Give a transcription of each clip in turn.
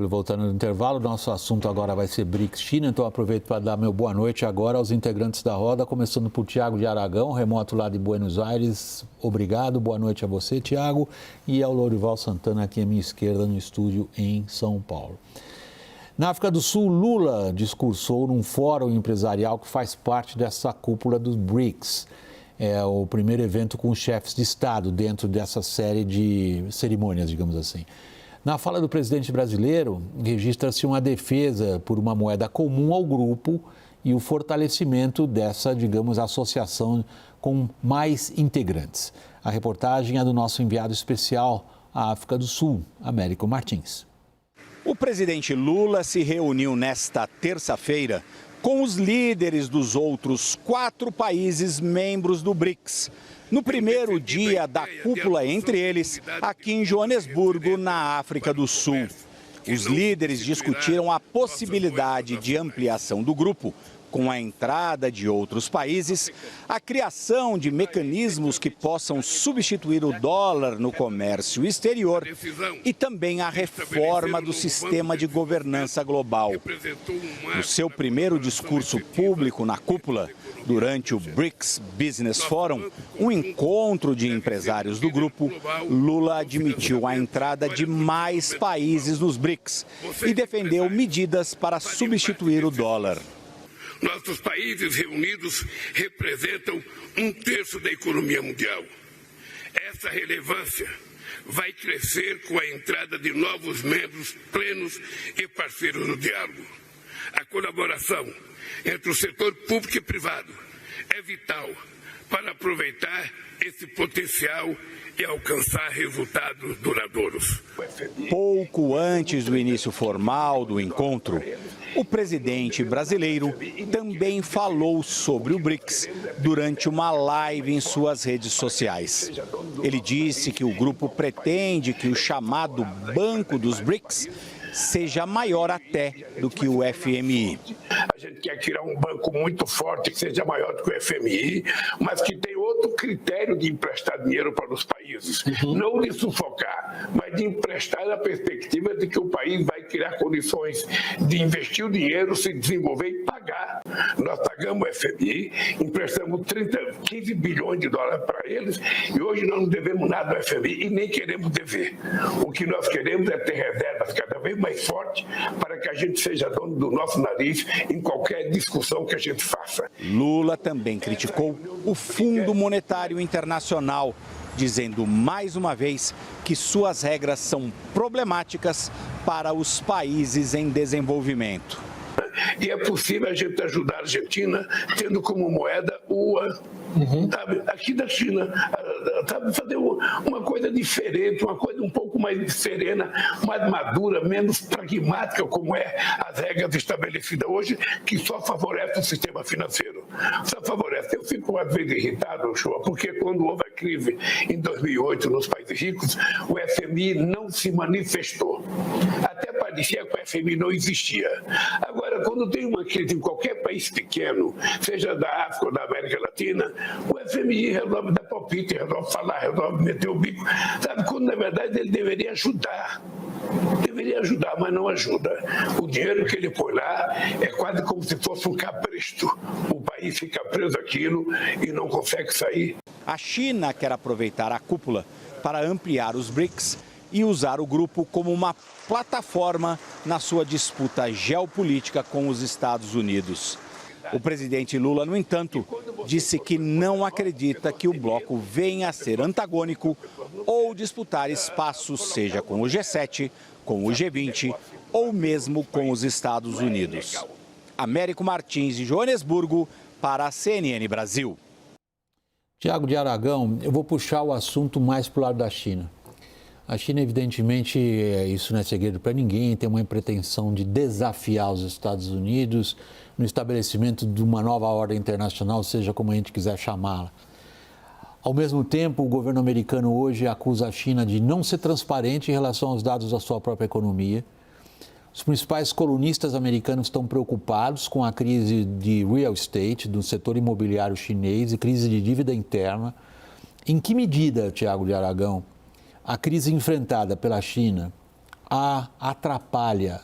Voltando no intervalo, nosso assunto agora vai ser BRICS-China, então aproveito para dar meu boa noite agora aos integrantes da roda, começando por Tiago de Aragão, remoto lá de Buenos Aires. Obrigado, boa noite a você, Tiago, e ao Lourival Santana aqui à minha esquerda no estúdio em São Paulo. Na África do Sul, Lula discursou num fórum empresarial que faz parte dessa cúpula dos BRICS. É o primeiro evento com chefes de Estado dentro dessa série de cerimônias, digamos assim. Na fala do presidente brasileiro, registra-se uma defesa por uma moeda comum ao grupo e o fortalecimento dessa, digamos, associação com mais integrantes. A reportagem é do nosso enviado especial à África do Sul, Américo Martins. O presidente Lula se reuniu nesta terça-feira com os líderes dos outros 4 países membros do BRICS. No primeiro dia da cúpula entre eles, aqui em Joanesburgo, na África do Sul. Os líderes discutiram a possibilidade de ampliação do grupo, com a entrada de outros países, a criação de mecanismos que possam substituir o dólar no comércio exterior e também a reforma do sistema de governança global. No seu primeiro discurso público na cúpula, durante o BRICS Business Forum, um encontro de empresários do grupo, Lula admitiu a entrada de mais países nos BRICS e defendeu medidas para substituir o dólar. Nossos países reunidos representam 1/3 da economia mundial. Essa relevância vai crescer com a entrada de novos membros plenos e parceiros no diálogo. A colaboração entre o setor público e privado é vital para aproveitar esse potencial e alcançar resultados duradouros. Pouco antes do início formal do encontro, o presidente brasileiro também falou sobre o BRICS durante uma live em suas redes sociais. Ele disse que o grupo pretende que o chamado Banco dos BRICS seja maior até do que o FMI. A gente quer criar um banco muito forte, que seja maior do que o FMI, mas que tem outro critério de emprestar dinheiro para os países. Não de sufocar, mas de emprestar na perspectiva de que o país vai criar condições de investir o dinheiro, se desenvolver e pagar. Nós pagamos o FMI, emprestamos 15 bilhões de dólares para eles e hoje nós não devemos nada ao FMI e nem queremos dever. O que nós queremos é ter reservas cada vez mais fortes para que a gente seja dono do nosso nariz em qualquer discussão que a gente faça. Lula também criticou o Fundo Monetário Internacional, dizendo mais uma vez que suas regras são problemáticas para os países em desenvolvimento. E é possível a gente ajudar a Argentina tendo como moeda o yuan. Sabe, aqui da China, sabe, fazer uma coisa diferente, uma coisa um pouco mais serena, mais madura, menos pragmática, como é as regras estabelecidas hoje, que só favorece o sistema financeiro. Só favorece. Eu fico às vezes irritado, Shoa, porque quando houve a crise em 2008 nos países ricos, o FMI não se manifestou. Até parecia que o FMI não existia. Agora, quando tem uma crise em qualquer país pequeno, seja da África ou da América Latina, o FMI resolve dar palpite, resolve falar, resolve meter o bico. Sabe, quando na verdade ele deveria ajudar. Deveria ajudar, mas não ajuda. O dinheiro que ele põe lá é quase como se fosse um cabresto. O país fica preso àquilo e não consegue sair. A China quer aproveitar a cúpula para ampliar os BRICS e usar o grupo como uma plataforma na sua disputa geopolítica com os Estados Unidos. O presidente Lula, no entanto, disse que não acredita que o bloco venha a ser antagônico ou disputar espaços, seja com o G7, com o G20 ou mesmo com os Estados Unidos. Américo Martins, de Joanesburgo, para a CNN Brasil. Tiago de Aragão, eu vou puxar o assunto mais para o lado da China. A China, evidentemente, isso não é segredo para ninguém, tem uma pretensão de desafiar os Estados Unidos no estabelecimento de uma nova ordem internacional, seja como a gente quiser chamá-la. Ao mesmo tempo, o governo americano hoje acusa a China de não ser transparente em relação aos dados da sua própria economia. Os principais colunistas americanos estão preocupados com a crise de real estate, do setor imobiliário chinês e crise de dívida interna. Em que medida, Tiago de Aragão, a crise enfrentada pela China, a atrapalha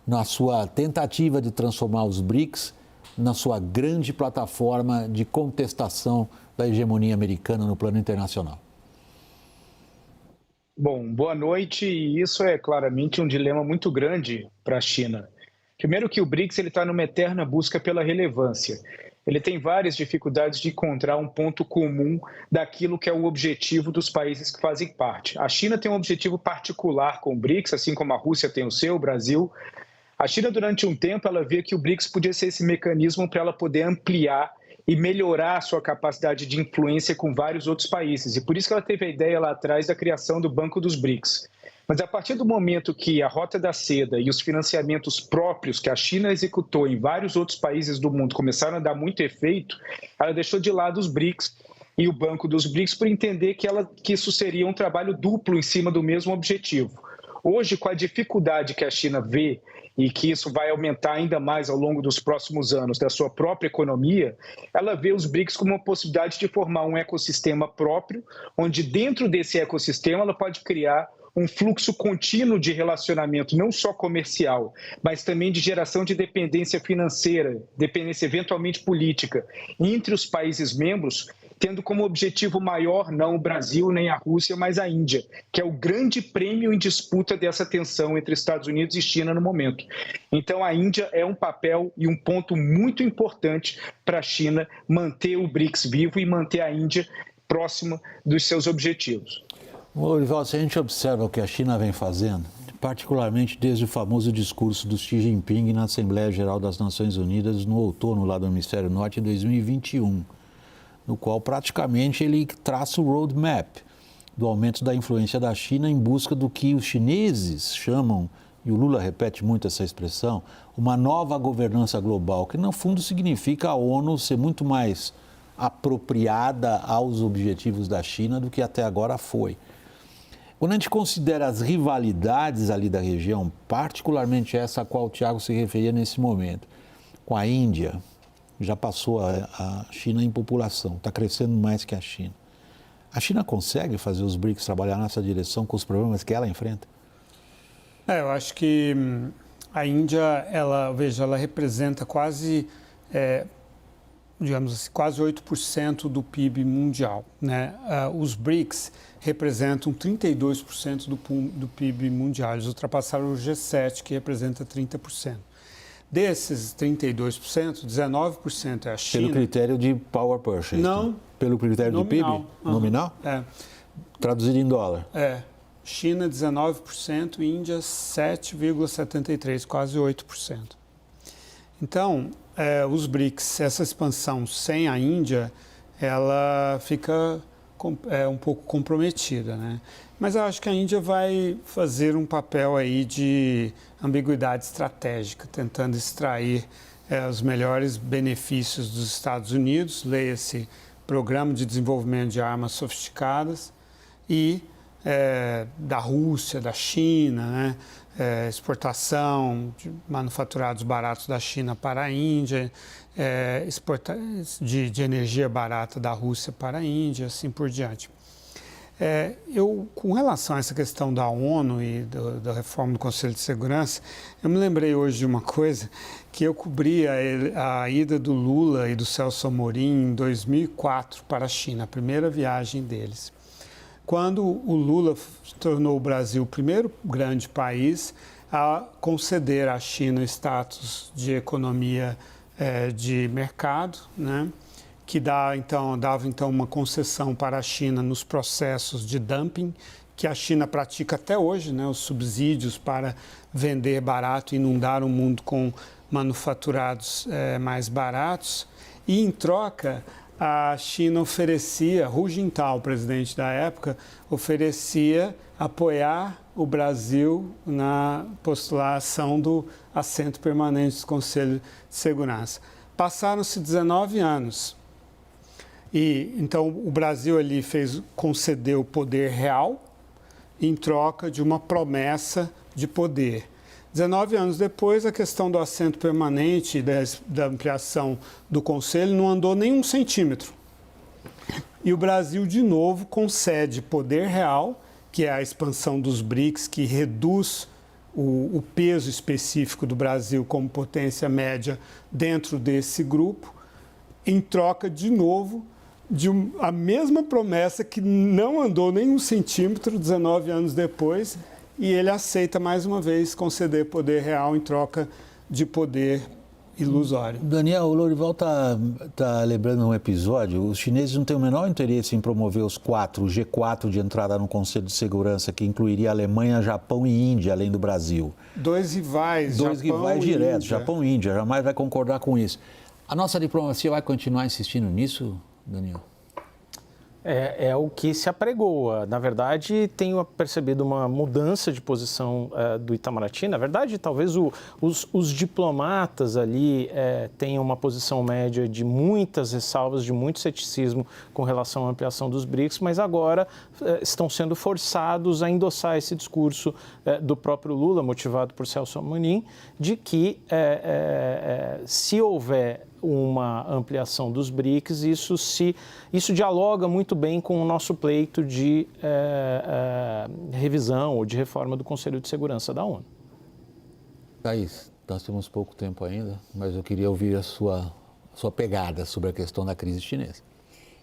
na sua tentativa de transformar os BRICS na sua grande plataforma de contestação da hegemonia americana no plano internacional? Bom, boa noite. E isso é claramente um dilema muito grande para a China. Primeiro que o BRICS está numa eterna busca pela relevância. Ele tem várias dificuldades de encontrar um ponto comum daquilo que é o objetivo dos países que fazem parte. A China tem um objetivo particular com o BRICS, assim como a Rússia tem o seu, o Brasil. A China, durante um tempo, ela via que o BRICS podia ser esse mecanismo para ela poder ampliar e melhorar a sua capacidade de influência com vários outros países. E por isso que ela teve a ideia lá atrás da criação do Banco dos BRICS. Mas a partir do momento que a Rota da Seda e os financiamentos próprios que a China executou em vários outros países do mundo começaram a dar muito efeito, ela deixou de lado os BRICS e o Banco dos BRICS por entender que isso seria um trabalho duplo em cima do mesmo objetivo. Hoje, com a dificuldade que a China vê e que isso vai aumentar ainda mais ao longo dos próximos anos da sua própria economia, ela vê os BRICS como uma possibilidade de formar um ecossistema próprio, onde dentro desse ecossistema ela pode criar um fluxo contínuo de relacionamento, não só comercial, mas também de geração de dependência financeira, dependência eventualmente política, entre os países membros, tendo como objetivo maior não o Brasil nem a Rússia, mas a Índia, que é o grande prêmio em disputa dessa tensão entre Estados Unidos e China no momento. Então, a Índia é um papel e um ponto muito importante para a China manter o BRICS vivo e manter a Índia próxima dos seus objetivos. Olival, se a gente observa o que a China vem fazendo, particularmente desde o famoso discurso do Xi Jinping na Assembleia Geral das Nações Unidas no outono lá do Hemisfério Norte em 2021, no qual praticamente ele traça o roadmap do aumento da influência da China em busca do que os chineses chamam, e o Lula repete muito essa expressão, uma nova governança global, que no fundo significa a ONU ser muito mais apropriada aos objetivos da China do que até agora foi. Quando a gente considera as rivalidades ali da região, particularmente essa a qual o Tiago se referia nesse momento, com a Índia, já passou a China em população, está crescendo mais que a China. A China consegue fazer os BRICS trabalhar nessa direção com os problemas que ela enfrenta? Eu acho que a Índia, ela representa quase, digamos assim, quase 8% do PIB mundial, né? Os BRICS representam 32% do PIB mundial. Eles ultrapassaram o G7, que representa 30%. Desses 32%, 19% é a China. Pelo critério de power purchase? Não. Pelo critério nominal. de PIB? Nominal? É. Traduzido em dólar? China 19%, Índia 7,73%, quase 8%. Então, os BRICS, essa expansão sem a Índia, ela fica um pouco comprometida, né? Mas eu acho que a Índia vai fazer um papel aí de ambiguidade estratégica, tentando extrair os melhores benefícios dos Estados Unidos, leia-se Programa de Desenvolvimento de Armas Sofisticadas, e da Rússia, da China, né? Exportação de manufaturados baratos da China para a Índia, de energia barata da Rússia para a Índia, assim por diante. Com relação a essa questão da ONU e da reforma do Conselho de Segurança, eu me lembrei hoje de uma coisa, que eu cobri a ida do Lula e do Celso Amorim em 2004 para a China, a primeira viagem deles. Quando o Lula tornou o Brasil o primeiro grande país a conceder à China o status de economia de mercado, né? Que dava então uma concessão para a China nos processos de dumping, que a China pratica até hoje, né? Os subsídios para vender barato e inundar o mundo com manufaturados mais baratos. E, em troca, a China oferecia, Hu Jintao, o presidente da época, oferecia apoiar o Brasil na postulação do assento permanente do Conselho de Segurança. Passaram-se 19 anos. E então o Brasil ali concedeu poder real em troca de uma promessa de poder. 19 anos depois, a questão do assento permanente, da ampliação do Conselho, não andou nem 1 centímetro. E o Brasil, de novo, concede poder real, que é a expansão dos BRICS, que reduz o peso específico do Brasil como potência média dentro desse grupo, em troca, de novo, a mesma promessa que não andou nem 1 centímetro 19 anos depois, e ele aceita mais uma vez conceder poder real em troca de poder ilusório. Daniel, o Lorival está lembrando um episódio. Os chineses não têm o menor interesse em promover o G4 de entrada no Conselho de Segurança, que incluiria Alemanha, Japão e Índia, além do Brasil. Dois rivais diretos, Japão e Índia. Jamais vai concordar com isso. A nossa diplomacia vai continuar insistindo nisso, Daniel? É o que se apregoa. Na verdade, tenho percebido uma mudança de posição do Itamaraty. Na verdade, talvez os diplomatas ali tenham uma posição média de muitas ressalvas, de muito ceticismo com relação à ampliação dos BRICS, mas agora estão sendo forçados a endossar esse discurso do próprio Lula, motivado por Celso Amorim, de que se houver uma ampliação dos BRICS, isso dialoga muito bem com o nosso pleito de revisão ou de reforma do Conselho de Segurança da ONU. Thaís, nós temos pouco tempo ainda, mas eu queria ouvir a sua pegada sobre a questão da crise chinesa.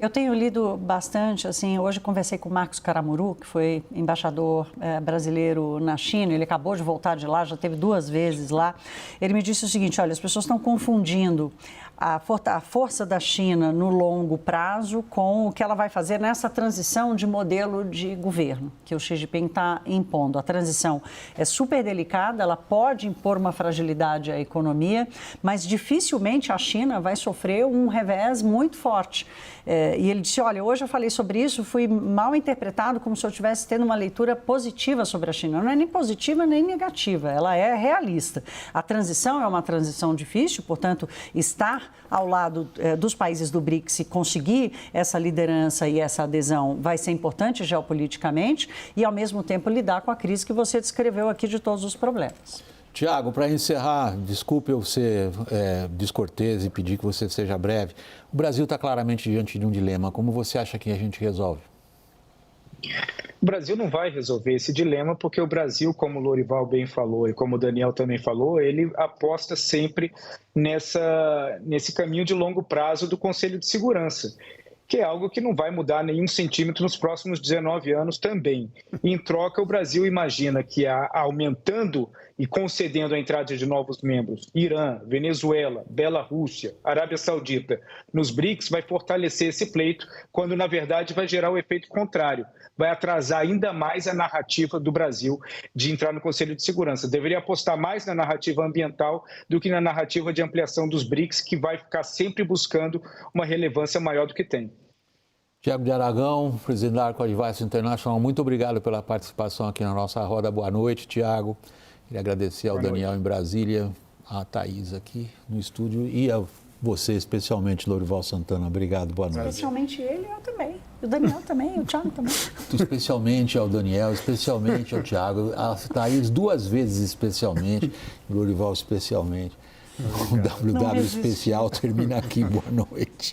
Eu tenho lido bastante, assim, hoje conversei com o Marcos Caramuru, que foi embaixador brasileiro na China, ele acabou de voltar de lá, já teve 2 vezes lá. Ele me disse o seguinte, olha, as pessoas estão confundindo a força da China no longo prazo com o que ela vai fazer nessa transição de modelo de governo que o Xi Jinping está impondo. A transição é super delicada, ela pode impor uma fragilidade à economia, mas dificilmente a China vai sofrer um revés muito forte. E ele disse, olha, hoje eu falei sobre isso, fui mal interpretado como se eu estivesse tendo uma leitura positiva sobre a China. Não é nem positiva nem negativa, ela é realista. A transição é uma transição difícil, portanto, estar ao lado dos países do BRICS e conseguir essa liderança e essa adesão vai ser importante geopoliticamente e, ao mesmo tempo, lidar com a crise que você descreveu aqui de todos os problemas. Tiago, para encerrar, desculpe eu ser descortês e pedir que você seja breve. O Brasil está claramente diante de um dilema. Como você acha que a gente resolve? O Brasil não vai resolver esse dilema porque o Brasil, como o Lorival bem falou e como o Daniel também falou, ele aposta sempre nesse caminho de longo prazo do Conselho de Segurança, que é algo que não vai mudar nem 1 centímetro nos próximos 19 anos também. Em troca, o Brasil imagina que aumentando e concedendo a entrada de novos membros, Irã, Venezuela, Bielorrússia, Arábia Saudita, nos BRICS, vai fortalecer esse pleito, quando na verdade vai gerar o efeito contrário. Vai atrasar ainda mais a narrativa do Brasil de entrar no Conselho de Segurança. Deveria apostar mais na narrativa ambiental do que na narrativa de ampliação dos BRICS, que vai ficar sempre buscando uma relevância maior do que tem. Tiago de Aragão, presidente da Arco Advice International, muito obrigado pela participação aqui na nossa roda. Boa noite, Tiago. Queria agradecer ao Daniel em Brasília, a Thaís aqui no estúdio e a você, especialmente, Lorival Santana. Obrigado, boa noite. Especialmente ele e eu também. O Daniel também, o Thiago também. Especialmente ao Daniel, especialmente ao Thiago. A Thaís 2 vezes especialmente, o Lorival especialmente. O WW especial termina aqui. Boa noite.